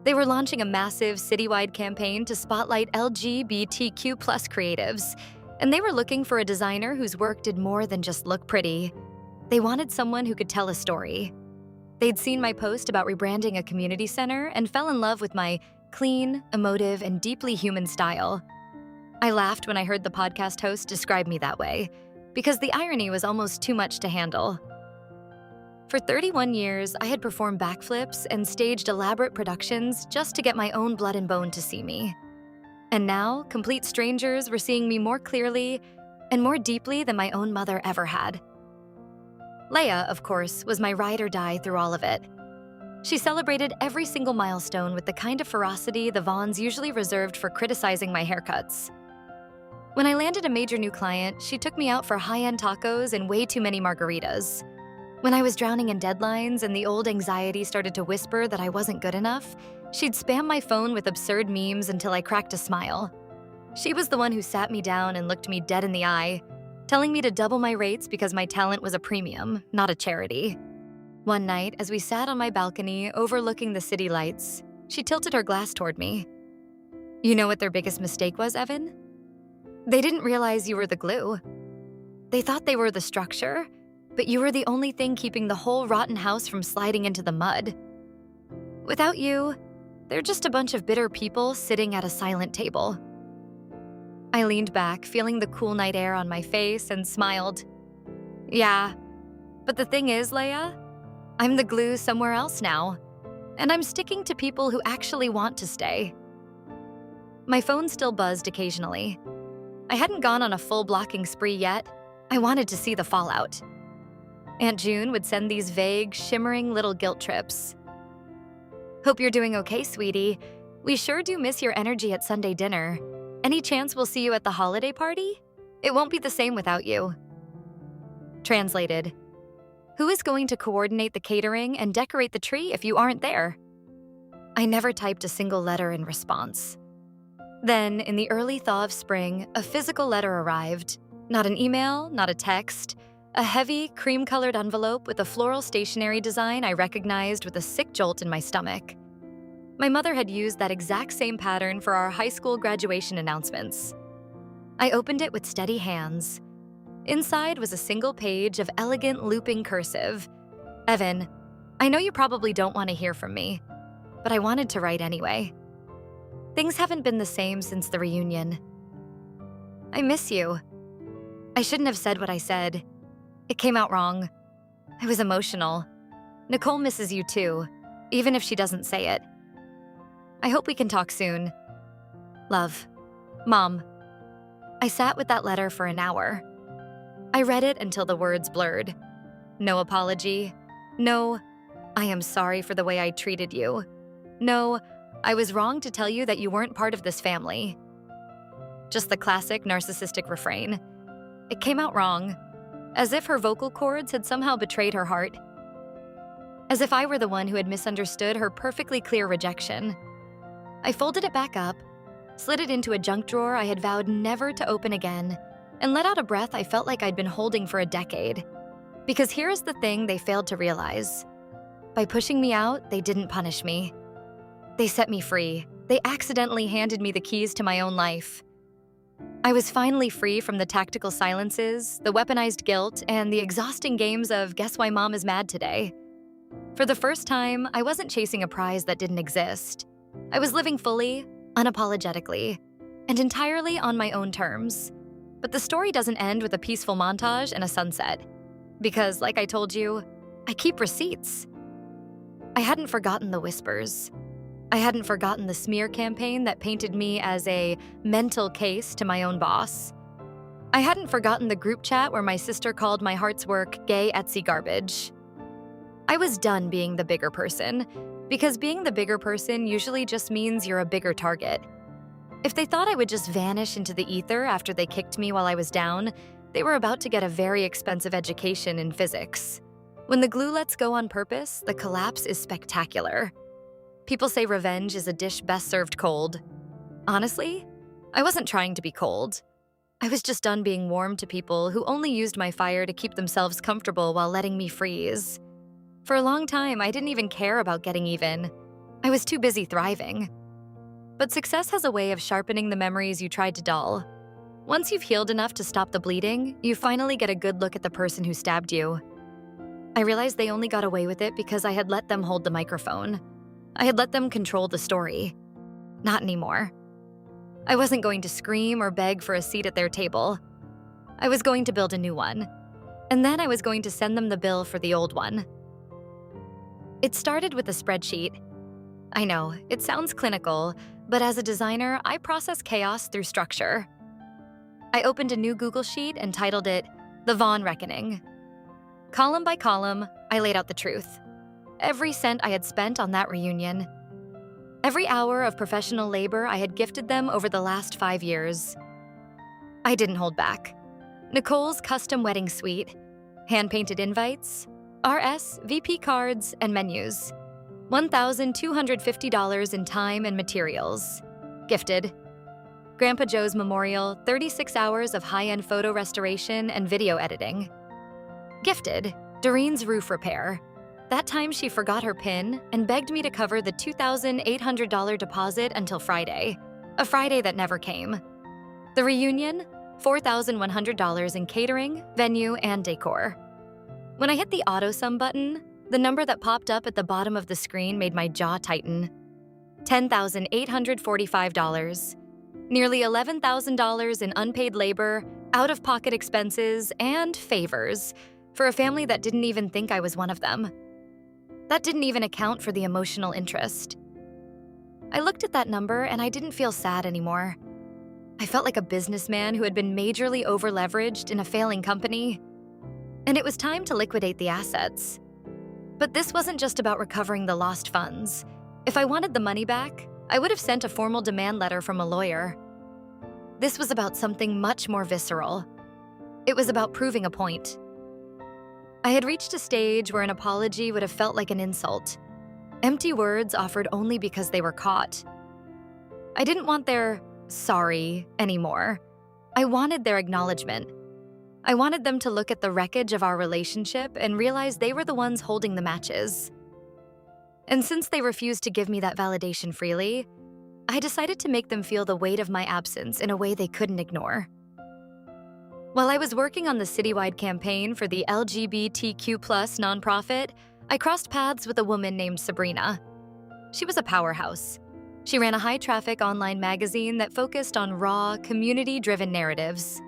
They were launching a massive citywide campaign to spotlight LGBTQ+ creatives, and they were looking for a designer whose work did more than just look pretty. They wanted someone who could tell a story. They'd seen my post about rebranding a community center and fell in love with my clean, emotive, and deeply human style. I laughed when I heard the podcast host describe me that way, because the irony was almost too much to handle. For 31 years, I had performed backflips and staged elaborate productions just to get my own blood and bone to see me. And now, complete strangers were seeing me more clearly and more deeply than my own mother ever had. Leia, of course, was my ride or die through all of it. She celebrated every single milestone with the kind of ferocity the Vaughns usually reserved for criticizing my haircuts. When I landed a major new client, she took me out for high-end tacos and way too many margaritas. When I was drowning in deadlines and the old anxiety started to whisper that I wasn't good enough, she'd spam my phone with absurd memes until I cracked a smile. She was the one who sat me down and looked me dead in the eye, telling me to double my rates because my talent was a premium, not a charity. One night, as we sat on my balcony overlooking the city lights, she tilted her glass toward me. You know what their biggest mistake was, Evan? They didn't realize you were the glue. They thought they were the structure, but you were the only thing keeping the whole rotten house from sliding into the mud. Without you, they're just a bunch of bitter people sitting at a silent table. I leaned back, feeling the cool night air on my face, and smiled. Yeah, but the thing is, Leia, I'm the glue somewhere else now, and I'm sticking to people who actually want to stay. My phone still buzzed occasionally. I hadn't gone on a full blocking spree yet. I wanted to see the fallout. Aunt June would send these vague, shimmering little guilt trips. Hope you're doing okay, sweetie. We sure do miss your energy at Sunday dinner. Any chance we'll see you at the holiday party? It won't be the same without you. Translated. Who is going to coordinate the catering and decorate the tree if you aren't there? I never typed a single letter in response. Then, in the early thaw of spring, a physical letter arrived. Not an email, not a text. A heavy, cream-colored envelope with a floral stationery design I recognized with a sick jolt in my stomach. My mother had used that exact same pattern for our high school graduation announcements. I opened it with steady hands. Inside was a single page of elegant looping cursive. Evan, I know you probably don't want to hear from me, but I wanted to write anyway. Things haven't been the same since the reunion. I miss you. I shouldn't have said what I said. It came out wrong. I was emotional. Nicole misses you too, even if she doesn't say it. I hope we can talk soon. Love. Mom. I sat with that letter for an hour. I read it until the words blurred. No apology. No, I am sorry for the way I treated you. No, I was wrong to tell you that you weren't part of this family. Just the classic narcissistic refrain. It came out wrong, as if her vocal cords had somehow betrayed her heart. As if I were the one who had misunderstood her perfectly clear rejection. I folded it back up, slid it into a junk drawer I had vowed never to open again, and let out a breath I felt like I'd been holding for a decade. Because here is the thing they failed to realize. By pushing me out, they didn't punish me. They set me free. They accidentally handed me the keys to my own life. I was finally free from the tactical silences, the weaponized guilt, and the exhausting games of guess why mom is mad today. For the first time, I wasn't chasing a prize that didn't exist. I was living fully, unapologetically, and entirely on my own terms. But the story doesn't end with a peaceful montage and a sunset. Because, like I told you, I keep receipts. I hadn't forgotten the whispers. I hadn't forgotten the smear campaign that painted me as a mental case to my own boss. I hadn't forgotten the group chat where my sister called my heart's work gay Etsy garbage. I was done being the bigger person, because being the bigger person usually just means you're a bigger target. If they thought I would just vanish into the ether after they kicked me while I was down, they were about to get a very expensive education in physics. When the glue lets go on purpose, the collapse is spectacular. People say revenge is a dish best served cold. Honestly, I wasn't trying to be cold. I was just done being warm to people who only used my fire to keep themselves comfortable while letting me freeze. For a long time, I didn't even care about getting even. I was too busy thriving. But success has a way of sharpening the memories you tried to dull. Once you've healed enough to stop the bleeding, you finally get a good look at the person who stabbed you. I realized they only got away with it because I had let them hold the microphone. I had let them control the story. Not anymore. I wasn't going to scream or beg for a seat at their table. I was going to build a new one. And then I was going to send them the bill for the old one. It started with a spreadsheet. I know, it sounds clinical, but as a designer, I process chaos through structure. I opened a new Google Sheet and titled it, The Vaughn Reckoning. Column by column, I laid out the truth. Every cent I had spent on that reunion. Every hour of professional labor I had gifted them over the last 5 years. I didn't hold back. Nicole's custom wedding suite, hand-painted invites, RSVP cards, and menus. $1,250 in time and materials. Gifted. Grandpa Joe's memorial, 36 hours of high-end photo restoration and video editing. Gifted. Doreen's roof repair. That time she forgot her PIN and begged me to cover the $2,800 deposit until Friday. A Friday that never came. The reunion, $4,100 in catering, venue, and decor. When I hit the auto-sum button, the number that popped up at the bottom of the screen made my jaw tighten. $10,845. Nearly $11,000 in unpaid labor, out-of-pocket expenses, and favors for a family that didn't even think I was one of them. That didn't even account for the emotional interest. I looked at that number and I didn't feel sad anymore. I felt like a businessman who had been majorly over-leveraged in a failing company. And it was time to liquidate the assets. But this wasn't just about recovering the lost funds. If I wanted the money back, I would have sent a formal demand letter from a lawyer. This was about something much more visceral. It was about proving a point. I had reached a stage where an apology would have felt like an insult. Empty words offered only because they were caught. I didn't want their sorry anymore. I wanted their acknowledgement. I wanted them to look at the wreckage of our relationship and realize they were the ones holding the matches. And since they refused to give me that validation freely, I decided to make them feel the weight of my absence in a way they couldn't ignore. While I was working on the citywide campaign for the LGBTQ+ nonprofit, I crossed paths with a woman named Sabrina. She was a powerhouse. She ran a high-traffic online magazine that focused on raw, community-driven narratives.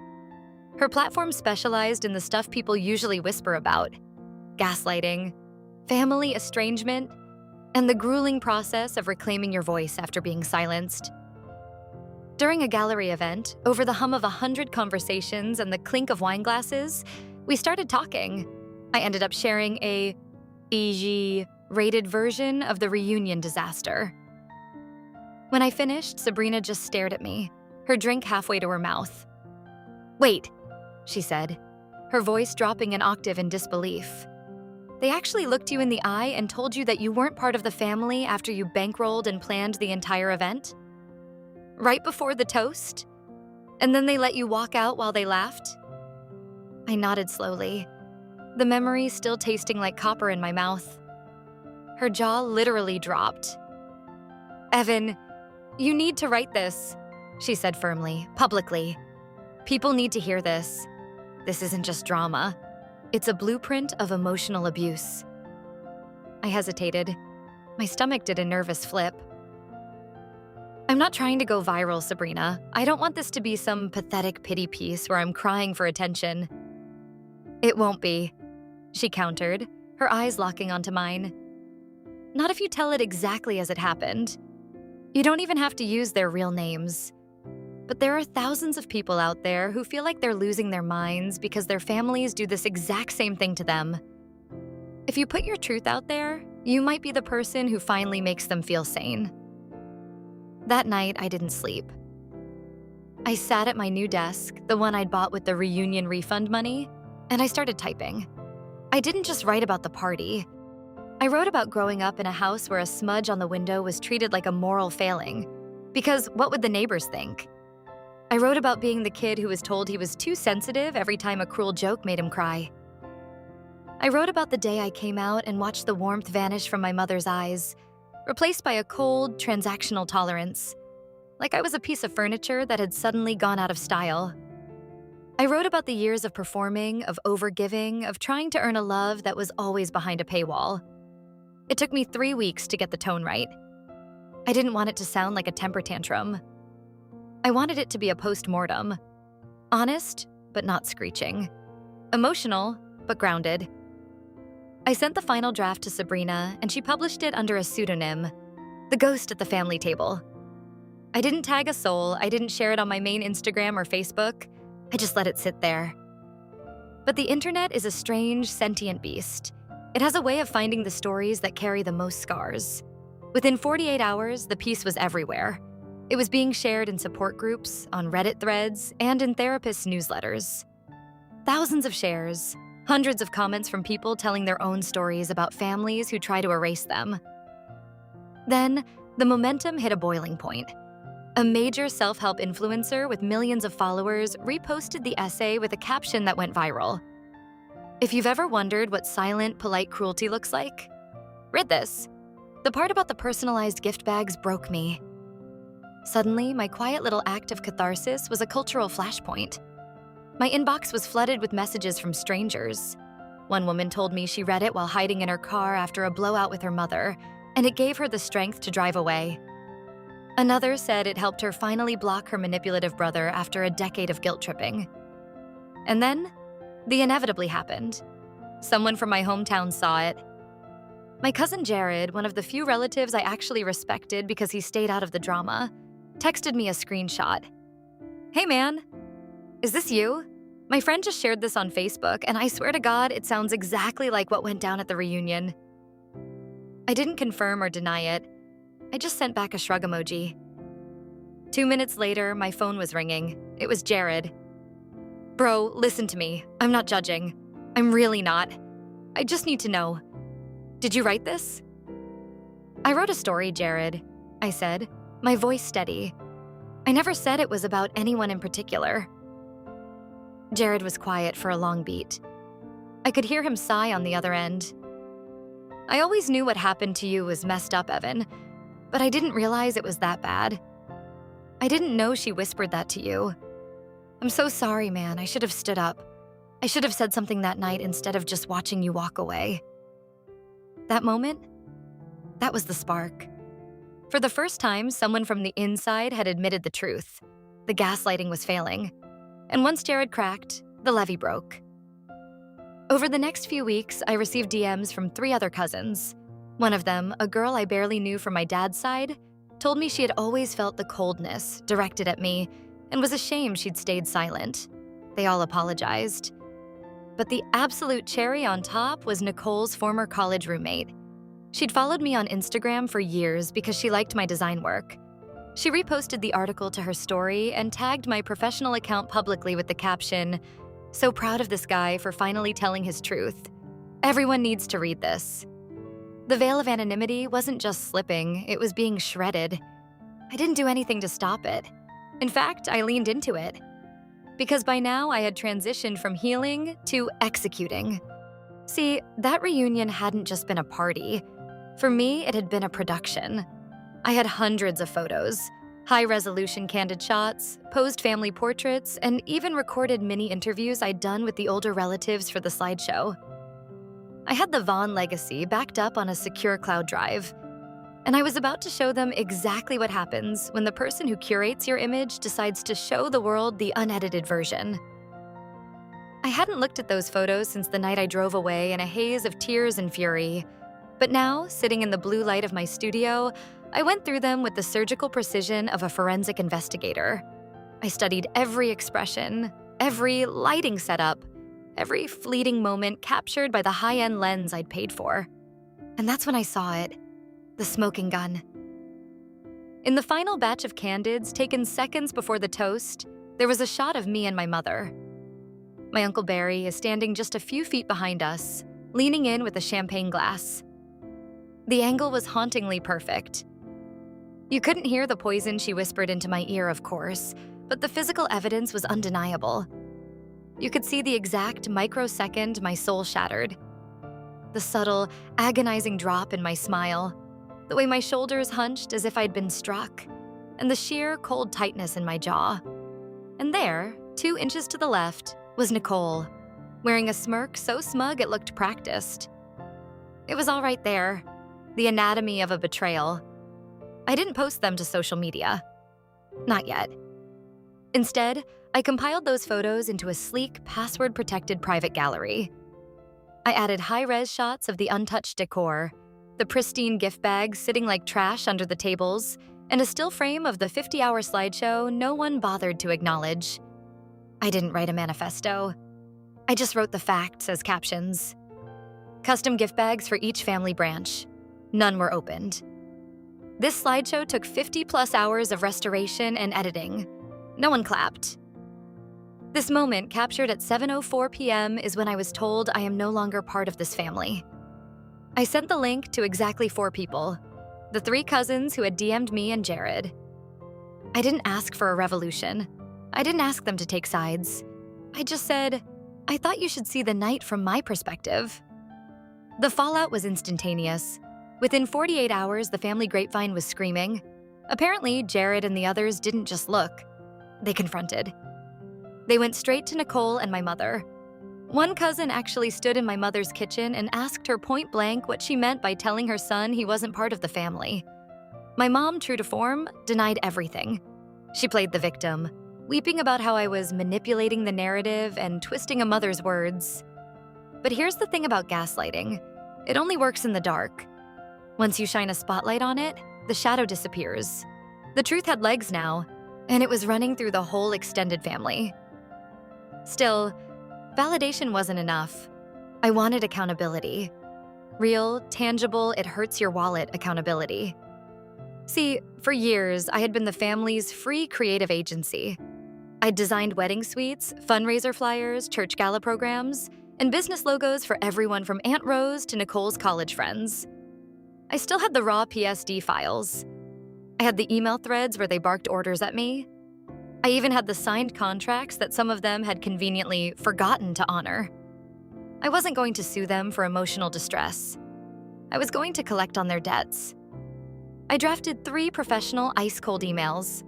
Her platform specialized in the stuff people usually whisper about: gaslighting, family estrangement, and the grueling process of reclaiming your voice after being silenced. During a gallery event, over the hum of 100 conversations and the clink of wine glasses, we started talking. I ended up sharing a PG-rated version of the reunion disaster. When I finished, Sabrina just stared at me, her drink halfway to her mouth. "Wait," she said, her voice dropping an octave in disbelief. "They actually looked you in the eye and told you that you weren't part of the family after you bankrolled and planned the entire event? Right before the toast? And then they let you walk out while they laughed?" I nodded slowly, the memory still tasting like copper in my mouth. Her jaw literally dropped. "Evan, you need to write this," she said firmly, publicly. "People need to hear this. This isn't just drama. It's a blueprint of emotional abuse." I hesitated. My stomach did a nervous flip. "I'm not trying to go viral, Sabrina. I don't want this to be some pathetic pity piece where I'm crying for attention." "It won't be," she countered, her eyes locking onto mine. "Not if you tell it exactly as it happened. You don't even have to use their real names. But there are thousands of people out there who feel like they're losing their minds because their families do this exact same thing to them. If you put your truth out there, you might be the person who finally makes them feel sane." That night, I didn't sleep. I sat at my new desk, the one I'd bought with the reunion refund money, and I started typing. I didn't just write about the party. I wrote about growing up in a house where a smudge on the window was treated like a moral failing, because what would the neighbors think? I wrote about being the kid who was told he was too sensitive every time a cruel joke made him cry. I wrote about the day I came out and watched the warmth vanish from my mother's eyes, replaced by a cold, transactional tolerance, like I was a piece of furniture that had suddenly gone out of style. I wrote about the years of performing, of overgiving, of trying to earn a love that was always behind a paywall. It took me 3 weeks to get the tone right. I didn't want it to sound like a temper tantrum. I wanted it to be a post-mortem. Honest, but not screeching. Emotional, but grounded. I sent the final draft to Sabrina, and she published it under a pseudonym, The Ghost at the Family Table. I didn't tag a soul, I didn't share it on my main Instagram or Facebook, I just let it sit there. But the internet is a strange, sentient beast. It has a way of finding the stories that carry the most scars. Within 48 hours, the piece was everywhere. It was being shared in support groups, on Reddit threads, and in therapists' newsletters. Thousands of shares, hundreds of comments from people telling their own stories about families who try to erase them. Then, the momentum hit a boiling point. A major self-help influencer with millions of followers reposted the essay with a caption that went viral. If you've ever wondered what silent, polite cruelty looks like, read this. The part about the personalized gift bags broke me. Suddenly, my quiet little act of catharsis was a cultural flashpoint. My inbox was flooded with messages from strangers. One woman told me she read it while hiding in her car after a blowout with her mother, and it gave her the strength to drive away. Another said it helped her finally block her manipulative brother after a decade of guilt tripping. And then, the inevitably happened. Someone from my hometown saw it. My cousin Jared, one of the few relatives I actually respected because he stayed out of the drama, texted me a screenshot. "Hey man, is this you? My friend just shared this on Facebook, and I swear to God, it sounds exactly like what went down at the reunion." I didn't confirm or deny it. I just sent back a shrug emoji. 2 minutes later, my phone was ringing. It was Jared. "Bro, listen to me. I'm not judging. I'm really not. I just need to know. Did you write this?" "I wrote a story, Jared," I said, my voice steady. I never said it was about anyone in particular. Jared was quiet for a long beat. I could hear him sigh on the other end. "I always knew what happened to you was messed up, Evan, but I didn't realize it was that bad. I didn't know she whispered that to you. I'm so sorry, man. I should have stood up. I should have said something that night instead of just watching you walk away." That moment, that was the spark. For the first time, someone from the inside had admitted the truth. The gaslighting was failing. And once Jared cracked, the levee broke. Over the next few weeks, I received DMs from 3 other cousins. One of them, a girl I barely knew from my dad's side, told me she had always felt the coldness directed at me and was ashamed she'd stayed silent. They all apologized. But the absolute cherry on top was Nicole's former college roommate. She'd followed me on Instagram for years because she liked my design work. She reposted the article to her story and tagged my professional account publicly with the caption, "So proud of this guy for finally telling his truth. Everyone needs to read this." The veil of anonymity wasn't just slipping, it was being shredded. I didn't do anything to stop it. In fact, I leaned into it. Because by now I had transitioned from healing to executing. See, that reunion hadn't just been a party. For me, it had been a production. I had hundreds of photos, high-resolution candid shots, posed family portraits, and even recorded mini interviews I'd done with the older relatives for the slideshow. I had the Vaughn legacy backed up on a secure cloud drive, and I was about to show them exactly what happens when the person who curates your image decides to show the world the unedited version. I hadn't looked at those photos since the night I drove away in a haze of tears and fury. But now, sitting in the blue light of my studio, I went through them with the surgical precision of a forensic investigator. I studied every expression, every lighting setup, every fleeting moment captured by the high-end lens I'd paid for. And that's when I saw it, the smoking gun. In the final batch of candids taken seconds before the toast, there was a shot of me and my mother. My Uncle Barry is standing just a few feet behind us, leaning in with a champagne glass. The angle was hauntingly perfect. You couldn't hear the poison she whispered into my ear, of course, but the physical evidence was undeniable. You could see the exact microsecond my soul shattered. The subtle, agonizing drop in my smile, the way my shoulders hunched as if I'd been struck, and the sheer cold tightness in my jaw. And there, 2 inches to the left, was Nicole, wearing a smirk so smug it looked practiced. It was all right there, the anatomy of a betrayal. I didn't post them to social media. Not yet. Instead, I compiled those photos into a sleek, password-protected private gallery. I added high-res shots of the untouched decor, the pristine gift bags sitting like trash under the tables, and a still frame of the 50-hour slideshow no one bothered to acknowledge. I didn't write a manifesto. I just wrote the facts as captions. Custom gift bags for each family branch. None were opened. This slideshow took 50+ hours of restoration and editing. No one clapped. This moment, captured at 7:04 p.m., is when I was told I am no longer part of this family. I sent the link to exactly 4 people, the 3 cousins who had DM'd me and Jared. I didn't ask for a revolution. I didn't ask them to take sides. I just said, I thought you should see the night from my perspective. The fallout was instantaneous. Within 48 hours, the family grapevine was screaming. Apparently, Jared and the others didn't just look. They confronted. They went straight to Nicole and my mother. One cousin actually stood in my mother's kitchen and asked her point blank what she meant by telling her son he wasn't part of the family. My mom, true to form, denied everything. She played the victim, weeping about how I was manipulating the narrative and twisting a mother's words. But here's the thing about gaslighting. It only works in the dark. Once you shine a spotlight on it, the shadow disappears. The truth had legs now, and it was running through the whole extended family. Still, validation wasn't enough. I wanted accountability. Real, tangible, it hurts your wallet accountability. See, for years, I had been the family's free creative agency. I'd designed wedding suites, fundraiser flyers, church gala programs, and business logos for everyone from Aunt Rose to Nicole's college friends. I still had the raw PSD files. I had the email threads where they barked orders at me. I even had the signed contracts that some of them had conveniently forgotten to honor. I wasn't going to sue them for emotional distress. I was going to collect on their debts. I drafted 3 professional ice-cold emails.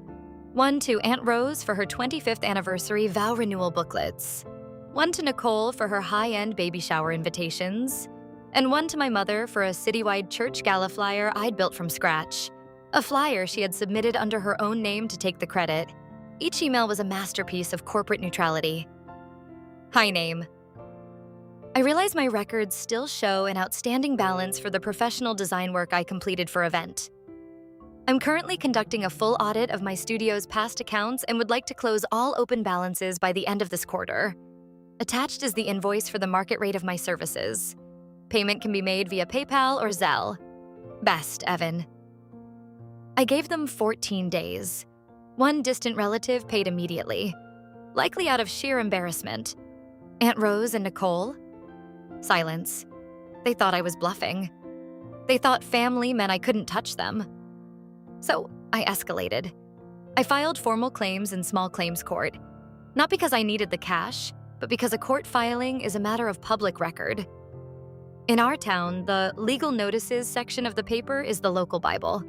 One to Aunt Rose for her 25th anniversary vow renewal booklets. One to Nicole for her high-end baby shower invitations. And one to my mother for a citywide church gala flyer I'd built from scratch. A flyer she had submitted under her own name to take the credit. Each email was a masterpiece of corporate neutrality. Hi, name. I realize my records still show an outstanding balance for the professional design work I completed for Event. I'm currently conducting a full audit of my studio's past accounts and would like to close all open balances by the end of this quarter. Attached is the invoice for the market rate of my services. Payment can be made via PayPal or Zelle. Best, Evan. I gave them 14 days. One distant relative paid immediately, likely out of sheer embarrassment. Aunt Rose and Nicole? Silence. They thought I was bluffing. They thought family meant I couldn't touch them. So I escalated. I filed formal claims in small claims court, not because I needed the cash, but because a court filing is a matter of public record. In our town, the legal notices section of the paper is the local Bible.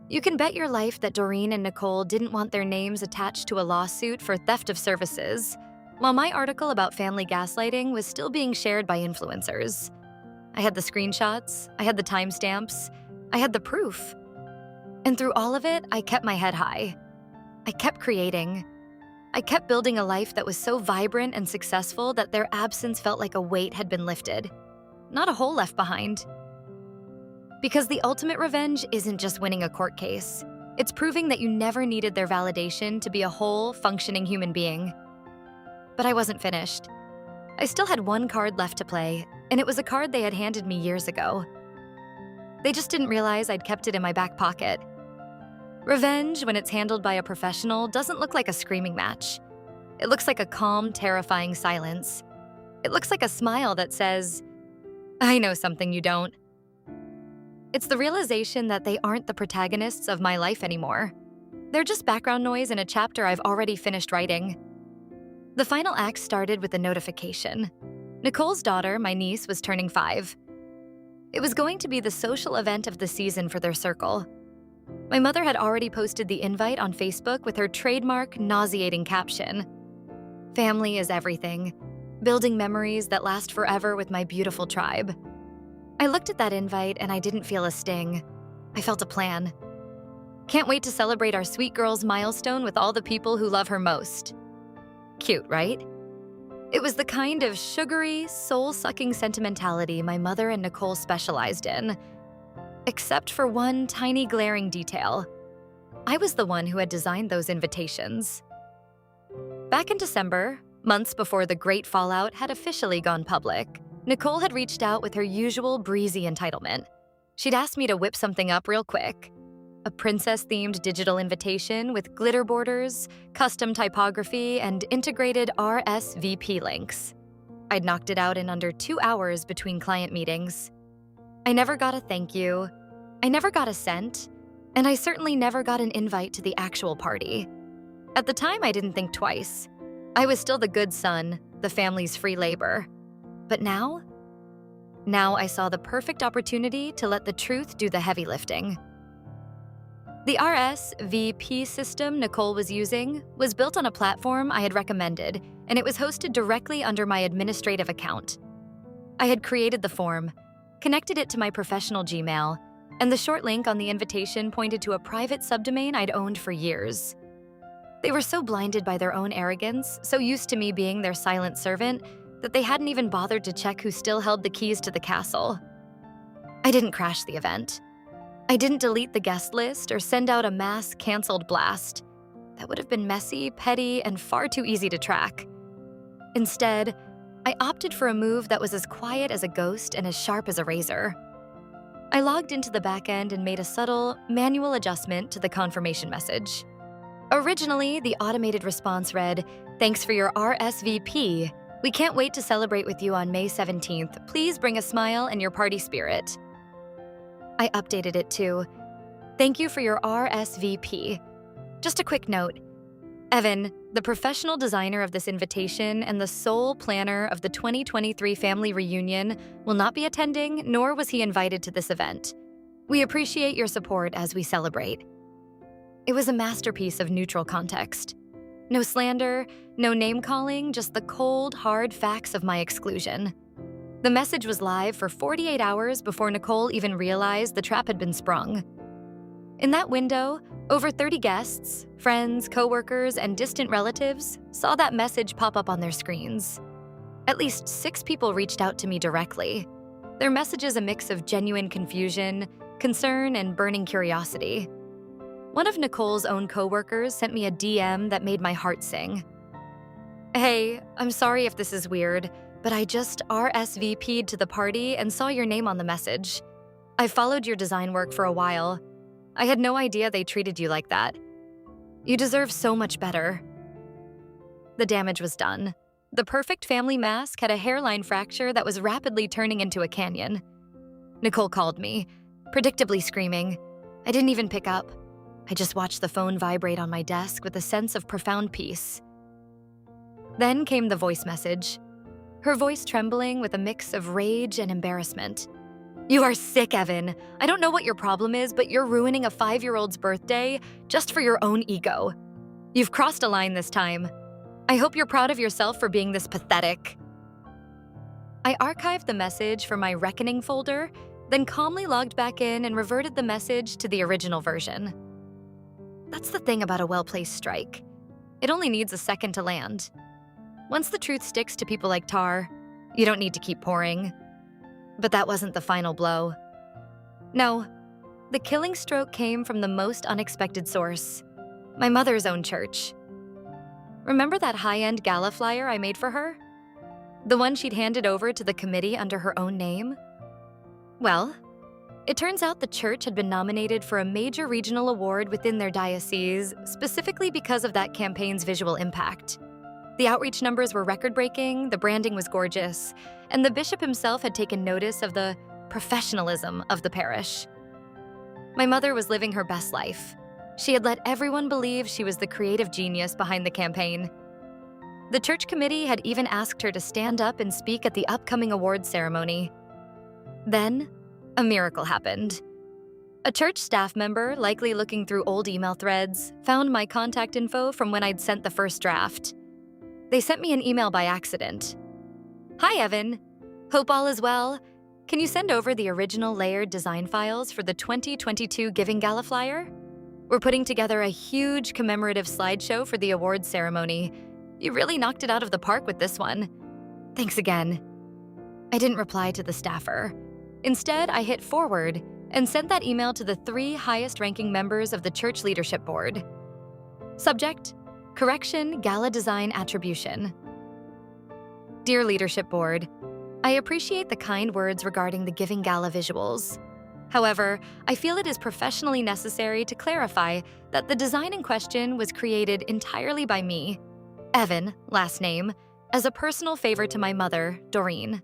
You can bet your life that Doreen and Nicole didn't want their names attached to a lawsuit for theft of services, while my article about family gaslighting was still being shared by influencers. I had the screenshots, I had the timestamps, I had the proof. And through all of it, I kept my head high. I kept creating. I kept building a life that was so vibrant and successful that their absence felt like a weight had been lifted, not a hole left behind. Because the ultimate revenge isn't just winning a court case. It's proving that you never needed their validation to be a whole, functioning human being. But I wasn't finished. I still had one card left to play, and it was a card they had handed me years ago. They just didn't realize I'd kept it in my back pocket. Revenge, when it's handled by a professional, doesn't look like a screaming match. It looks like a calm, terrifying silence. It looks like a smile that says, "I know something you don't." It's the realization that they aren't the protagonists of my life anymore. They're just background noise in a chapter I've already finished writing. The final act started with a notification. Nicole's daughter, my niece, was turning 5. It was going to be the social event of the season for their circle. My mother had already posted the invite on Facebook with her trademark, nauseating caption, "Family is everything. Building memories that last forever with my beautiful tribe." I looked at that invite and I didn't feel a sting. I felt a plan. Can't wait to celebrate our sweet girl's milestone with all the people who love her most. Cute, right? It was the kind of sugary, soul-sucking sentimentality my mother and Nicole specialized in. Except for one tiny glaring detail. I was the one who had designed those invitations. Back in December, months before the great fallout had officially gone public, Nicole had reached out with her usual breezy entitlement. She'd asked me to whip something up real quick. A princess-themed digital invitation with glitter borders, custom typography, and integrated RSVP links. I'd knocked it out in under 2 hours between client meetings. I never got a thank you, I never got a cent, and I certainly never got an invite to the actual party. At the time, I didn't think twice. I was still the good son, the family's free labor. But now I saw the perfect opportunity to let the truth do the heavy lifting. The RSVP system Nicole was using was built on a platform I had recommended, and it was hosted directly under my administrative account. I had created the form, connected it to my professional Gmail, and the short link on the invitation pointed to a private subdomain I'd owned for years. They were so blinded by their own arrogance, so used to me being their silent servant, that they hadn't even bothered to check who still held the keys to the castle. I didn't crash the event. I didn't delete the guest list or send out a mass canceled blast. That would have been messy, petty, and far too easy to track. Instead, I opted for a move that was as quiet as a ghost and as sharp as a razor. I logged into the back end and made a subtle, manual adjustment to the confirmation message. Originally, the automated response read, "Thanks for your RSVP. We can't wait to celebrate with you on May 17th. Please bring a smile and your party spirit." I updated it to, "Thank you for your RSVP. Just a quick note. Evan, the professional designer of this invitation and the sole planner of the 2023 family reunion, will not be attending, nor was he invited to this event. We appreciate your support as we celebrate." It was a masterpiece of neutral context. No slander, no name-calling, just the cold, hard facts of my exclusion. The message was live for 48 hours before Nicole even realized the trap had been sprung. In that window, over 30 guests, friends, coworkers, and distant relatives saw that message pop up on their screens. At least 6 people reached out to me directly. Their messages a mix of genuine confusion, concern, and burning curiosity. One of Nicole's own coworkers sent me a DM that made my heart sing. "Hey, I'm sorry if this is weird, but I just RSVP'd to the party and saw your name on the message. I've followed your design work for a while. I had no idea they treated you like that. You deserve so much better." The damage was done. The perfect family mask had a hairline fracture that was rapidly turning into a canyon. Nicole called me, predictably screaming. I didn't even pick up. I just watched the phone vibrate on my desk with a sense of profound peace. Then came the voice message, her voice trembling with a mix of rage and embarrassment. "You are sick, Evan. I don't know what your problem is, but you're ruining a 5-year-old's birthday just for your own ego. You've crossed a line this time. I hope you're proud of yourself for being this pathetic." I archived the message for my Reckoning folder, then calmly logged back in and reverted the message to the original version. That's the thing about a well-placed strike. It only needs a second to land. Once the truth sticks to people like tar, you don't need to keep pouring. But that wasn't the final blow. No, the killing stroke came from the most unexpected source, my mother's own church. Remember that high-end gala flyer I made for her? The one she'd handed over to the committee under her own name? Well, it turns out the church had been nominated for a major regional award within their diocese, specifically because of that campaign's visual impact. The outreach numbers were record-breaking, the branding was gorgeous, and the bishop himself had taken notice of the professionalism of the parish. My mother was living her best life. She had let everyone believe she was the creative genius behind the campaign. The church committee had even asked her to stand up and speak at the upcoming awards ceremony. Then, a miracle happened. A church staff member, likely looking through old email threads, found my contact info from when I'd sent the first draft. They sent me an email by accident. "Hi, Evan. Hope all is well. Can you send over the original layered design files for the 2022 Giving Gala flyer? We're putting together a huge commemorative slideshow for the awards ceremony. You really knocked it out of the park with this one. Thanks again." I didn't reply to the staffer. Instead, I hit forward and sent that email to the 3 highest-ranking members of the church leadership board. Subject: Correction Gala Design Attribution. Dear Leadership Board, I appreciate the kind words regarding the Giving Gala visuals. However, I feel it is professionally necessary to clarify that the design in question was created entirely by me, Evan, last name, as a personal favor to my mother, Doreen.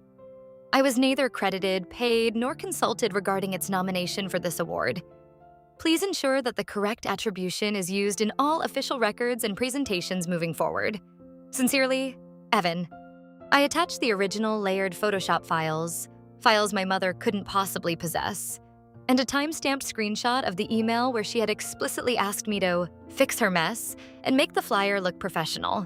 I was neither credited, paid, nor consulted regarding its nomination for this award. Please ensure that the correct attribution is used in all official records and presentations moving forward. Sincerely, Evan. I attached the original layered Photoshop files my mother couldn't possibly possess, and a time-stamped screenshot of the email where she had explicitly asked me to fix her mess and make the flyer look professional.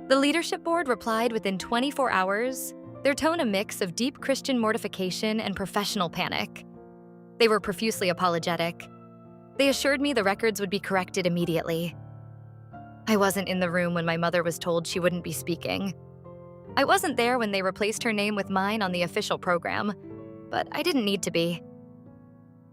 The leadership board replied within 24 hours, their tone a mix of deep Christian mortification and professional panic. They were profusely apologetic. They assured me the records would be corrected immediately. I wasn't in the room when my mother was told she wouldn't be speaking. I wasn't there when they replaced her name with mine on the official program, but I didn't need to be.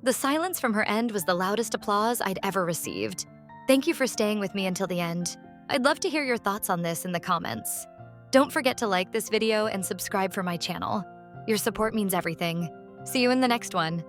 The silence from her end was the loudest applause I'd ever received. Thank you for staying with me until the end. I'd love to hear your thoughts on this in the comments. Don't forget to like this video and subscribe for my channel. Your support means everything. See you in the next one.